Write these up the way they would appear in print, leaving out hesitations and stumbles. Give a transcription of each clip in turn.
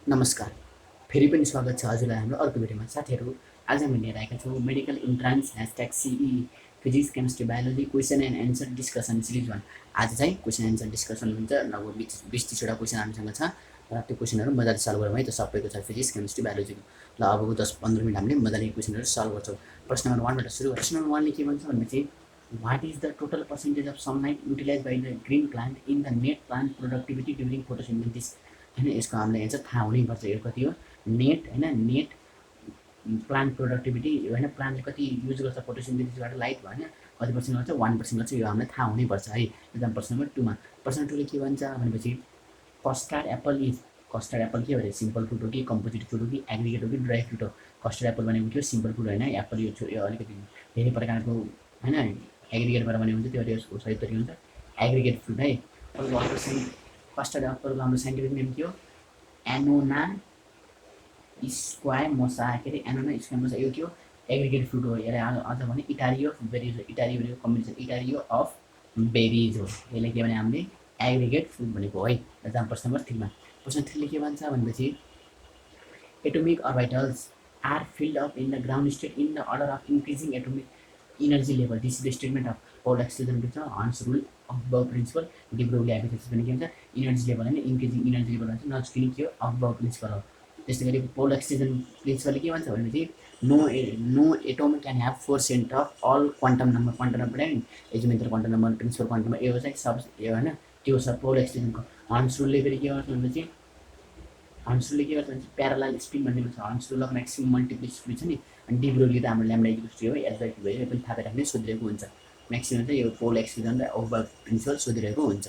नमस्कार। फेरि पनि स्वागत छ हजुरलाई हाम्रो अर्को भिडियोमा। साथीहरू, आज हामी लिएर आएका छौँ medical entrance #CE physics chemistry biology question and answer discussion series 1। आज चाहिँ क्वेसन एन्सर डिस्कसन हुन्छ। लगभग 20-30वटा क्वेसन हामीसँग छ र त्यो क्वेसनहरू मजाले सल्भ गरौँ है। त सबैको छ फिजिक्स केमिस्ट्री बायोलोजीको। ल अबको 10-15 मिनट हामीले मजाले क्वेसनहरू सल्भ गर्छौँ। प्रश्न नम्बर 1बाट सुरु। प्रश्न नम्बर 1ले के भन्छ भनेपछि what is the total percentage of sunlight utilise by the green plant in the net plant productivity during photosynthesis. होइन, यसको हामीलाई एन्सर थाहा हुनैपर्छ। यो कति हो नेट, होइन नेट प्लान्ट प्रोडक्टिभिटी, होइन प्लान्टले कति युज गर्छ फोटोसिन्थेसिसबाट लाइट, होइन कति पर्सेन्ट गर्छ, 1% गर्छ। यो हामीलाई थाहा हुनैपर्छ है। एकदम प्रश्न नम्बर 2मा। प्रश्न 2ले के भन्छ भनेपछि कस्टार्ड एप्पल इज, कस्टार्ड एप्पल के हो अरे, सिम्पल फ्रुट हो कि कम्पोजिट फ्रुट हो कि एग्रिगेट हो कि ड्राई फ्रुट हो। कस्टार्ड एप्पल भनेको के हो, सिम्पल फ्रुट, होइन एप्पल यो अलिकति धेरै प्रकारको, होइन एग्रिगेटबाट बनेको हुन्छ, त्यो यसको सही तरिका हुन्छ एग्रिगेट फ्रुट है। कस्टार्ड एप्पलको हाम्रो साइन्टिफिक नेम के हो, एनोना स्क्वायमोसा, के अरे एनोना स्क्वायमोसा। यो के हो, एग्रिगेट फ्रुट हो। यसलाई अझ भने इटारियो अफ बेरिज हो। इटारियो भनेको कम्बिनेसन इटारियो अफ बेरिज हो। यसलाई के भने हामीले एग्रिगेट फ्रुट भनेको है। जाम प्रश्न नम्बर 3मा। प्रश्न 3ले के भन्छ भनेपछि atomic orbitals are filled up in the ground state in the order of increasing atomic energy level. This is the statement of Pauli exclusion के छ, Hund's rule of aufbau principle. De Broglie hypothesis भने के हुन्छ, energy level, होइन increasing energy level भन्छ, नचुकिने के हो अफ बाउ प्रिन्सिपल हो। त्यस्तै गरी पोल एक्सक्लुजन प्रिन्सिपलले के भन्छ भनेपछि no atom can have 4 center of all quantum number. Quantum number पढायो नि, azimuthal quantum number, principal quantum number, यो चाहिँ सब यो होइन त्यो छ पोल एक्सक्लुजनको। हन्स रुलले फेरि के गर्छ भनेपछि हन्स रुलले के गर्छ भने प्यारालाल स्पिन भन्ने हुन्छ। Huns rule of maximum multiplicity छ नि, अनि डिब्रोगली त हाम्रो ल्याम्डा इक्वल्स टु हो, एच/2 भयो। यो पनि थाहा पाइराख्ने सोधिरहेको हुन्छ। म्याक्सिमम चाहिँ यो पोल एक्सक्लुजन र ओभर प्रिन्सिपल सोधिरहेको हुन्छ।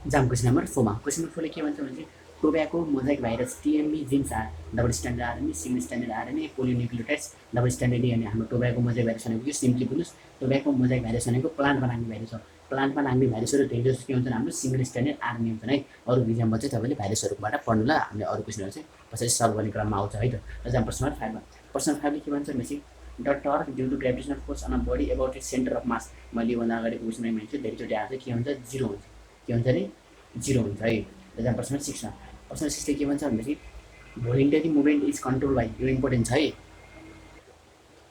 जाम क्वेसन नम्बर 4मा। क्वेसन नम्बर 4ले के भन्छ भने tobacco mosaic virus TMV genes are double stranded RNA, single stranded RNA, polynucleotides double stranded DNA. हाम्रो टोब्याको मोजाइक भाइरस भनेको के, सिम्पली बुझ्नुहोस्, टोब्याको मोजाइक भाइरस भनेको प्लान्टमा लाग्ने भाइरस हो। प्लान्टमा लाग्ने भाइरसहरू धेरै जस्तो के हुन्छन्, हाम्रो सिंगल स्ट्यान्डर्ड आरएनए हुन्छन् है। अरू इक्जाम्पल चाहिँ तपाईँले भाइरसहरूबाट पढ्नु ल, हामीले अरू क्वेसनहरू चाहिँ पछाडि सल्भ गर्ने क्रममा आउँछ है त। जाम प्रश्न नम्बर 5मा। प्रश्न 5ले के भन्छ भनेपछि the torque due to gravitational force on a body about its centre of mass. मैले योभन्दा अगाडिको क्वेसनमा भनेको धेरैचोटि आएको के हुन्छ, 0 हुन्छ। के हुन्छ अरे, 0 हुन्छ है। जाम प्रश्न नम्बर 6मा। प्रश्न 6ले के भन्छ भनेपछि voluntary movement is control by, यो इम्पोर्टेन्ट छ है,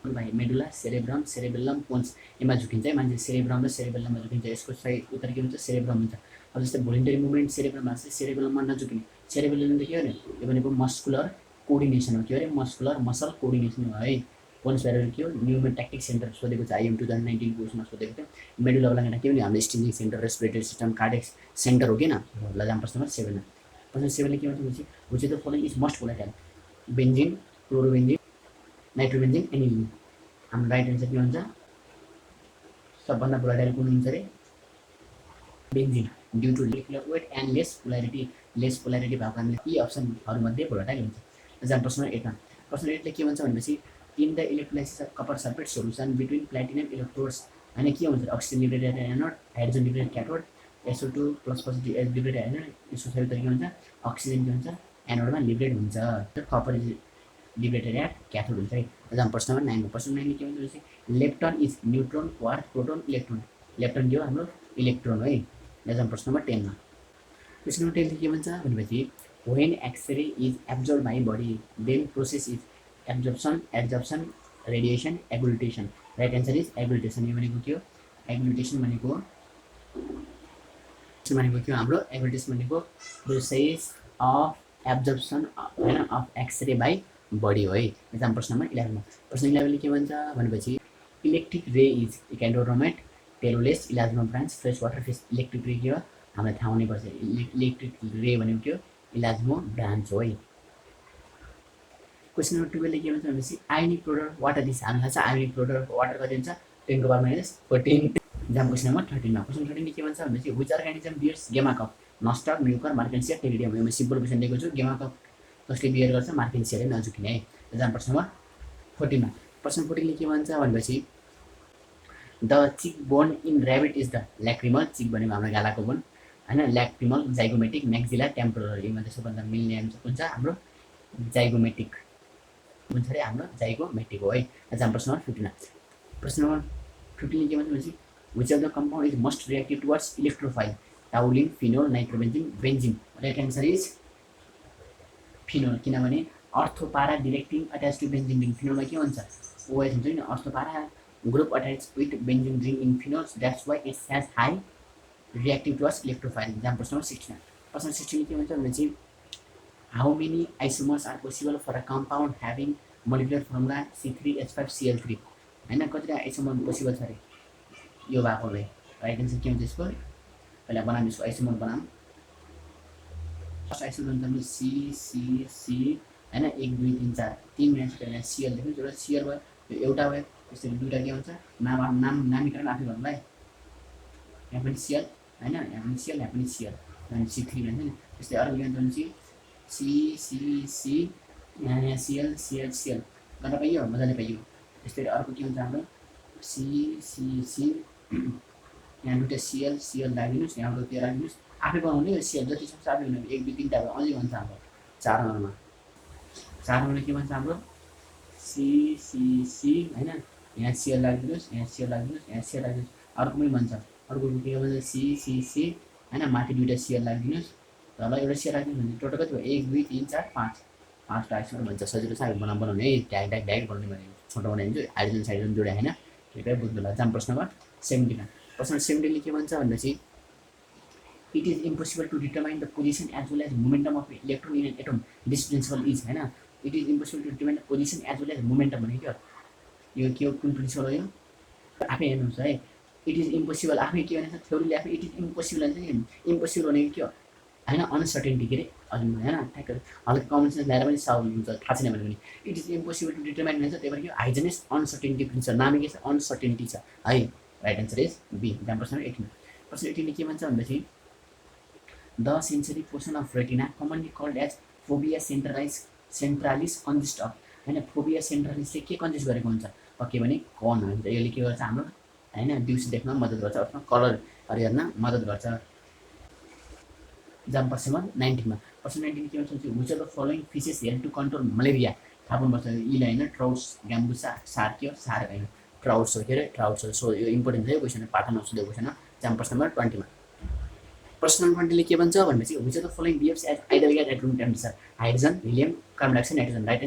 बाई मेडुला, सेरेब्रम, सेरेबेल्लम, पोन्स। यसमा झुकिन्छ है मान्छे, सेरेब्रम र सेरेबेल्लममा झुकिन्छ। यसको सही उत्तर के हुन्छ, सेरेब्रम हुन्छ। अब जस्तै भोलिन्टरी मुभमेन्ट सेरेब्रममा चाहिँ सेरेबेल्लममा नझुकिने। सेरेबेल्लम त के हो यो भनेको मस्कुलर कोर्डिनेसन हो। के अरे, मस्कुलर मसल कोर्डिनेसन हो है। पोन्स भ्यालु के हो, न्युरोट्याक्टिक सेन्टर सोधेको छ, आइएम 2019 को उसमा सोधेको थियो। मेडुला ब्लाङ्केटा के हो नि, हाम्रो स्टिमिङ center, respiratory system, cardiac center हो किन। ल जाम प्रश्न नम्बर 7मा। प्रश्न 7ले के भन्छ भनेपछि which is the following is most volatile, benzene, chlorobenzene, nitrobenzene, aniline. हाम्रो राइट एन्सर के हुन्छ, सबभन्दा भोलाटाइल कुन हुन्छ अरे, benzene, due to molecular weight and less polarity भएको कारणले यी अप्सनहरूमध्ये भोलाटाइल हुन्छ। जाम प्रश्न 8मा। प्रश्न 8ले के भन्छ भनेपछि in the electrolysis of copper sulphate solution between platinum electrodes, होइन के हुन्छ, oxygen liberated anode, hydrogen liberated cathode, SO2 plus positive H liberated, होइन यसको सही तरिका हुन्छ अक्सिजन के हुन्छ, एनोडमा लिब्रेट हुन्छ, कपर लिब्रेटेड एट क्याथोड हुन्छ है। जाम प्रश्न नम्बर 9मा। प्रश्न 9ले के भन्छ भनेपछि lepton is neutron, quark, proton, electron. Lepton के हो, हाम्रो इलेक्ट्रोन है। जाम प्रश्न नम्बर 10मा। क्वेसन नम्बर 10 के भन्छ भनेपछि when X-ray is absorbed by body then process is absorption, adsorption, radiation, agglutination. Right answer is agglutination. यो भनेको के हो, एग्लुटेसन भनेको के हो, हाम्रो एग्लुटेसन भनेको प्रोसेस अफ एब्जर्प्सन, होइन अफ एक्सरे बाई बडी हो है। एक्जाम प्रश्न नम्बर 11मा। प्रश्न 11ले के भन्छ भनेपछि इलेक्ट्रिक रे इज इक्यान्डोरोमेट, टेरोलेस, elasmobranch, fresh water fish. Electric ray के हो, हामीलाई थाहा हुनैपर्छ। इलेक्ट्रिक रे भनेको के हो, इलाज्मो ब्रान्च हो है। क्वेसन नम्बर 12ले के भन्छ भनेपछि आयोनिक प्रोडक्ट वाटर दिस। हामीलाई थाहा छ आयोनिक प्रोडक्ट वाटर कति हुन्छ, 10⁻⁴। जाम क्वेसन नम्बर 13मा। क्वेसन 13ले के भन्छ भनेपछि विच अर्गानिजम बियर्स गेमा कप, नस्टर, म्युकर, मार्केन्सिया, टेरिडियम। यो सिम्पल क्वेसन दिएको छु, गेमा कप कसले बियर गर्छ, मार्केन्सियाले नझुकिने है। जाम प्रश्न नम्बर 14मा। प्रश्न 14ले के भन्छ भनेपछि the cheek bone in rabbit is the lacrimal, cheek भनेको हाम्रो गालाको बोन, होइन ल्याक्रिमल, जाइगोमेटिक, म्याक्जिला, टेम्पोरल। योमा चाहिँ सबभन्दा मिल्ने हुन्छ हाम्रो जाइगोमेटिक हुन्छ अरे, हाम्रो जाइगोमेटिक हो है। जाम प्रश्न नम्बर 15मा। प्रश्न नम्बर 15ले के भन्छ भनेपछि which of the compound is most reactive towards electrophile, toluene, phenol, nitrobenzene, benzene. Right answer is phenol, किनभने ortho para directing attach to benzene ring, फिनोलमा के हुन्छ ओएच हुन्छ नि, ortho para group attach with benzene ring in phenols, that's why it has high reactive towards electrophiling. Example number 16 प्रश्न 16 के भन्छ भने चाहिँ how many isomers are possible for a compound having molecular formula C3H5Cl3, होइन कतिवटा isomer possible छ अरे यो भएको भए। राइट एन्सर के हुन्छ यसको, पहिला बनाऊँ यसको आइसोमर बनाऊँ। फर्स्ट आइसोमर हुन्छ CCC होइन 1 2 3 4 3 मान्छे यहाँ Cl लेख्नु, एउटा Cl भयो, यो एउटा भयो, त्यसरी दुईवटा के हुन्छ नामीकरण आफै गर्नुलाई, यहाँ पनि Cl होइन, यहाँ पनि Cl, यहाँ पनि Cl, अनि C3 भन्छ नि। त्यस्तै अर्को के भन्छ भने CCC यहाँ Cl CH गर्न पाइयो, मजाले पाइयो। त्यस्तै अर्को के हुन्छ हाम्रो CCC यहाँ दुईवटा Cl राखिदिनुहोस्, यहाँ एउटा त्यो राखिदिनुहोस्, आफै बनाउने Cl जति सक्छ आफै बनाउने, 1 2 3 टा भयो अझै भन्छ हाम्रो 4 नम्बरमा। 4 नम्बरमा के भन्छ हाम्रो CCC होइन, यहाँ Cl राखिदिनुहोस्, यहाँ Cl राखिदिनुहोस्, यहाँ Cl राखिदिनुहोस्। अर्को पनि भन्छ, अर्को के भन्छ CCC होइन, माथि दुईवटा Cl राखिदिनुहोस्, तल एउटा Cl राखिदिनुहोस् भने टोटल कति भयो 1 2 3 4 5 5टा आइसोमर भन्छ। सजिलो छ बनाउने है, ड्याग बनाउने भने छोटो बनाइदिन्छु, हाइड्रोजन साइड्रोजन जोडे होइन, ठिकै बुझ्नु होला। जाम प्रश्न नम्बर 17 प्रश्न 17 के भन्छ भनेपछि it is impossible to determine the position as well as momentum of electron in an atom, this principle is होइन, it is impossible to determine the position as well as momentum भने के हो, यो के हो कुन प्रिन्सिपल हो यो आफै हेर्नुहोस् है। इट इज इम्पोसिबल आफै के भनेको छ थ्योरीले आफै इट इज इम्पोसिबल भन्छ नि, इम्पोसिबल भनेको के हो होइन अनसर्टेन्टी के अरे हजुर होइन ठ्याक्क हल्का कमन सेन्स ल्याएर पनि साउन्ड हुन्छ, थाहा छैन भने पनि it is impossible to determine भन्छ। त्यही भएर के हाइजेनिस अनसर्टेन्टी प्रिन्सिपल नामै के छ अनसर्टेन्टी छ है। Right answer is B. त्यहाँ प्रश्न 18 प्रश्न 18 के भन्छ भनेपछि the sensory portion of retina commonly called as fovea centralis consist of होइन, फोबिया सेन्ट्रालिसले के कन्जिस्ट गरेको हुन्छ के भने कन हुन्छ। यसले के गर्छ हाम्रो होइन दिउँसो देख्न मद्दत गर्छ, अथवा कलरहरू हेर्न मद्दत गर्छ। जाम प्रश्न 19 प्रश्न 19 के भन्छ which of the following fishes help to control malaria, थाहा पाउनुपर्छ यिले होइन, ट्राउट्स ग्याम्बुसा सार्क के हो सार्क होइन ट्राउट्स हो के अरे ट्राउट्स हो। सो यो इम्पोर्टेन्ट छ यो क्वेसन, पाठमा सोधेको क्वेसन। जाम प्रश्न नम्बर 20 प्रश्न नम्बर 20 के भन्छ भनेपछि which of the following behaves as ideal gas at room temperature, hydrogen helium carbon dioxide nitrogen. Right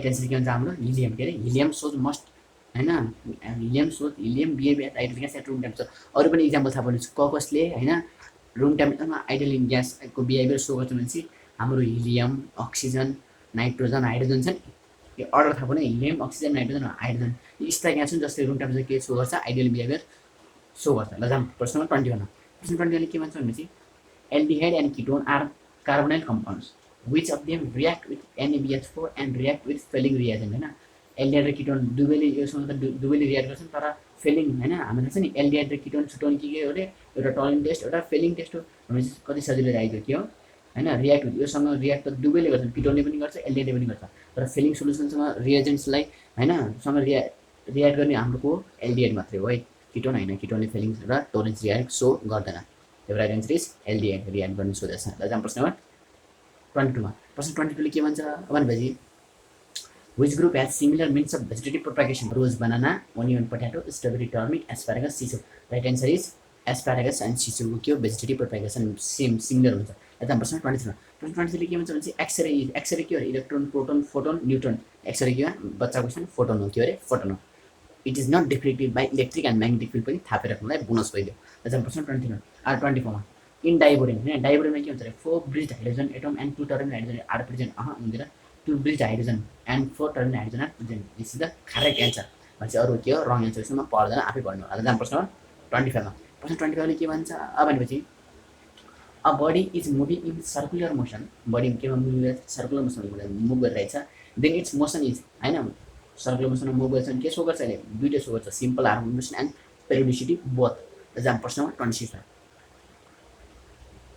answer के भन्छ हाम्रो हिलियम के अरे हिलियम सोज मस्ट होइन, helium behave as ideal gas at room temperature. अरू पनि इक्जाम्पल थाहा पाउनु कसले होइन रुम टेम्परेचरमा आइडल ग्यासको बिहेभियर सो गर्छ भनेपछि हाम्रो हिलियम अक्सिजन नाइट्रोजन हाइड्रोजन छ नि, यो अर्डर थाहा पाउने हिलियम अक्सिजन नाइट्रोजन हाइड्रोजन यी स्था ग्यास हुन् जसले रुम टेम्परेचर के सो गर्छ आइडल बिहेभियर सो गर्छ। ल जाम प्रश्न नम्बर 21 प्रश्न 21 के भन्छ भनेपछि aldehyde and ketone are carbonyl compounds which of them react with NaBH4 and react with Fehling reagent होइन। एल्डिहाइड र किटोन दुवैले योसँग त दुवैले रियाक्ट गर्छन्, तर फेलिङ होइन हामीलाई छ नि एल्डिहाइड र किटोन छुट्याउने के हो अरे एउटा टर्निङ टेस्ट एउटा फेलिङ टेस्ट हो भनेपछि कति सजिलो आइदियो के हो होइन रियाक्ट हुन्छ योसँग रियाक्ट त दुवैले गर्छन्, किटोनले पनि गर्छ एल्डिहाइडले पनि गर्छ, तर फेलिङ सोल्युसनसँग रिएजेन्ट्सलाई होइन सँग रियाक्ट गर्ने हाम्रो को एल्डिहाइड मात्रै हो है, किटोन होइन, किटोनले फेलिङ र टोरेन्स रियाक्ट सो गर्दैन। त्यो right answer is aldehyde react गर्ने सोधेछ। ल जाम प्रश्न नम्बर 22 प्रश्न 22 के भन्छ भनेपछि which group has similar means of vegetative propagation, rose banana onion potato strawberry turnip asparagus sisal। Right answer is asparagus and सिसुको के हो भेजिटेटिभ प्रोपागेसन सिमिलर हुन्छ। यता प्रश्न 23 प्रश्न 23 के भन्छ भने एक्सरे के हो electron proton photon neutron. X ray के हो बच्चा क्वेसन फोटोन हो के अरे फोटोन हो। It is not deflected by electric and magnetic field पनि थाहा राख्नुलाई बोनस भइदियो। यता प्रश्न 24 इन डाइबोरिन होइन डाइबोरिनमा के हुन्छ अरे 4 bridge hydrogen atom and 2 terminal hydrogen are present हुँदैन 2 bridge hydrogen and 4 terminal hydrogen are present. This is the correct answer भनेपछि अरू के हो रङ एन्सर यसमा पर्दैन आफै पढ्नु होला। जाम प्रश्न 25 प्रश्न 25 ले के भन्छ भनेपछि a body is moving in circular motion, body केमा मुभ सर्कुलर मोसन मुभ गरिरहेछ, देन इट्स मोसन इज होइन सर्कुलर मोसनमा मुभ गर्छ के सो गर्छ अहिले दुईटै सो गर्छ simple harmonic motion and periodicity both. जाम प्रश्न 26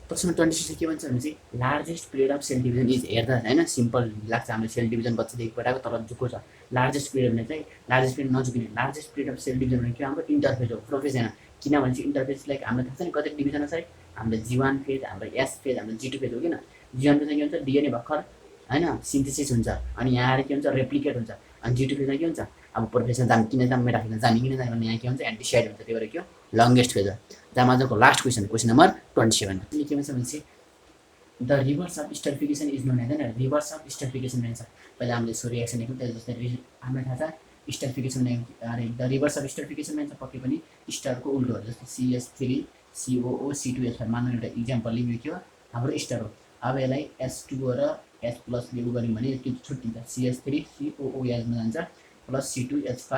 प्रश्न 26 के भन्छ भनेपछि largest period of cell division is हेर्दा होइन सिम्पल लाग्छ हाम्रो सेल डिभिजन बच्चादेखि पढाएको तर जुको छ लार्जेस्ट पिरियड भने चाहिँ लार्जेस्ट पिरियड नजुकिने largest period of cell division भने के हाम्रो इन्टरफेज हो प्रोफेज होइन, किनभने चाहिँ इन्टरफेज लाइक हाम्रो थाहा छ नि कति डिभिजन छ हाम्रो G1 फेज हाम्रो S फेज हाम्रो G2 फेज हो किन G1 फेजमा के हुन्छ डिएनए भर्खर होइन सिन्थेसिस हुन्छ अनि यहाँ आएर के हुन्छ रेप्लिकेट हुन्छ अनि G2 फेजमा के हुन्छ अब प्रोफेसमा जाम किन जाम मेटाफेजमा जाने किन जाने भने यहाँ के हुन्छ एन्टिसाइड हुन्छ त्यही भएर के हो लङ्गेस्ट फेज हो। जहाँ आजको लास्ट क्वेसन नम्बर 27 के भन्छ भनेपछि the reverse of esterification is known as होइन रिभर्स अफ स्टरिफिकेसन भनिन्छ पहिला हामीले यसो रिएक्सन लेख्यौँ त्यस जस्तै हामीलाई थाहा छ स्टरिफिकेसन अरे द रिभर्स अफ स्टरिफिकेसन भनिन्छ पक्कै पनि स्टारको उल्टो हो जस्तै CH3 COO C2H4 मान्नु एउटा इक्जाम्पल लिनु के हो हाम्रो स्टार हो अब यसलाई S2O र H प्लस उ गऱ्यौँ भने त्यो छुट्टिन्छ CH3 COOH मा जान्छ प्लस C2H5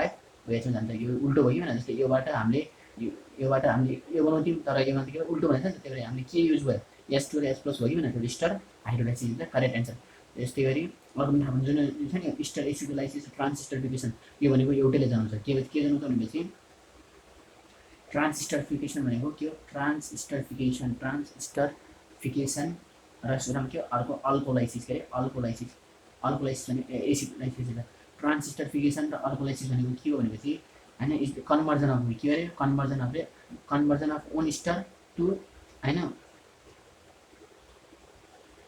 OH मा जान्छ यो उल्टो भयो भने जस्तै योबाट हामीले यो बनाउँथ्यौँ तर योमा के उल्टो भनेको छ नि त्यही भएर हामीले के युज भयो S2 र H प्लस भयो भने त्यो स्टार हाइड्रोलाइसिस हुन्छ करेक्ट एन्सर त्यस्तै गरी अर्को पनि थाहा जुन छ नि स्टार एसिडोलाइसिस ट्रान्सस्टरिफिकेसन यो भनेको एउटैले जनाउँछ के जनाउँछ भनेपछि ट्रान्सस्टरिफिकेसन भनेको के हो ट्रान्सस्टरिफिकेसन र सुरम के अर्को अल्कोलाइसिस के अरे अल्कोलाइसिस भने एसिडोलाइसिस ट्रान्सस्टरिफिकेसन र अल्कोलाइसिस भनेको के हो भनेपछि होइन इज द कन्भर्जन अफ के अरे conversion of one star to होइन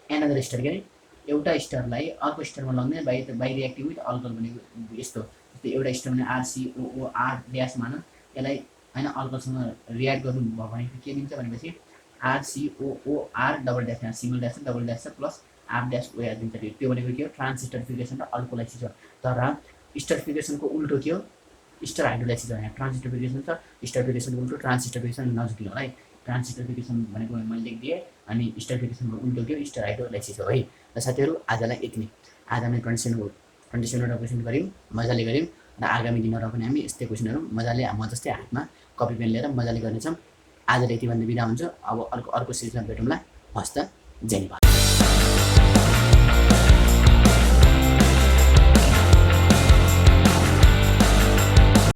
एनदर स्टार के अरे एउटा स्टारलाई अर्को स्टारमा लग्ने बाई रिएक्टिभ विथ अल्कोहल भनेको यस्तो जस्तै एउटा स्टार भने RCOOR ड्यास मानौँ यसलाई होइन अल्कोहलसँग रिएक्ट गर्नु भयो भने के दिन्छ भनेपछि RCOOR double dash single dash double dash plus R dash OH दिन्छ त्यो भनेको के हो ट्रान्सस्टरिफिकेसन र अल्कोलाइसिस हो तर स्टरिफिकेसनको उल्टो के हो स्टार हाइड्रोलाइसिस हो यहाँ ट्रान्सस्टरिफिकेसन छ स्टरिफिकेसनको उल्टो ट्रान्सस्टरिफिकेसन नजिक होला है ट्रान्सस्टरिफिकेसन भनेको मैले लेखिदिएँ अनि स्टरिफिकेसनको उल्टो के हो स्टार हाइड्रोलाइसिस हो है र साथीहरू आजलाई यति नै आज हामीले कन्डिसनबाट क्वेसन गऱ्यौँ मजाले गऱ्यौँ र आगामी दिनहरू पनि हामी यस्तै क्वेसनहरू मजाले म जस्तै हातमा कपी पेन लिएर मजाले गर्नेछौँ आजले यति भन्दा बिदा हुन्छ अब अर्को सिरिजमा भेटौँला हस्त जय नेपाल